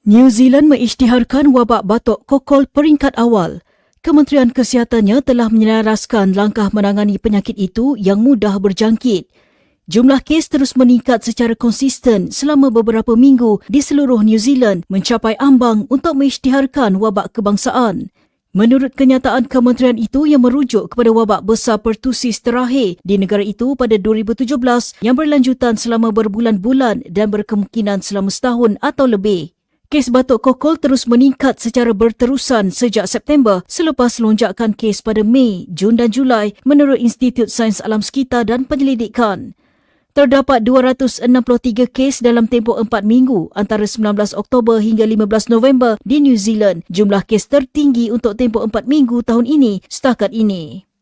New Zealand mengisytiharkan wabak batuk kokol peringkat awal. Kementerian Kesihatannya telah menyelaraskan langkah menangani penyakit itu yang mudah berjangkit. Jumlah kes terus meningkat secara konsisten selama beberapa minggu di seluruh New Zealand mencapai ambang untuk mengisytiharkan wabak kebangsaan. Menurut kenyataan kementerian itu yang merujuk kepada wabak besar pertusis terakhir di negara itu pada 2017 yang berlanjutan selama berbulan-bulan dan berkemungkinan selama setahun atau lebih. Kes batuk kokol terus meningkat secara berterusan sejak September selepas lonjakan kes pada Mei, Jun dan Julai menurut Institut Sains Alam Sekitar dan Penyelidikan. Terdapat 263 kes dalam tempoh 4 minggu antara 19 Oktober hingga 15 November di New Zealand, jumlah kes tertinggi untuk tempoh 4 minggu tahun ini setakat ini.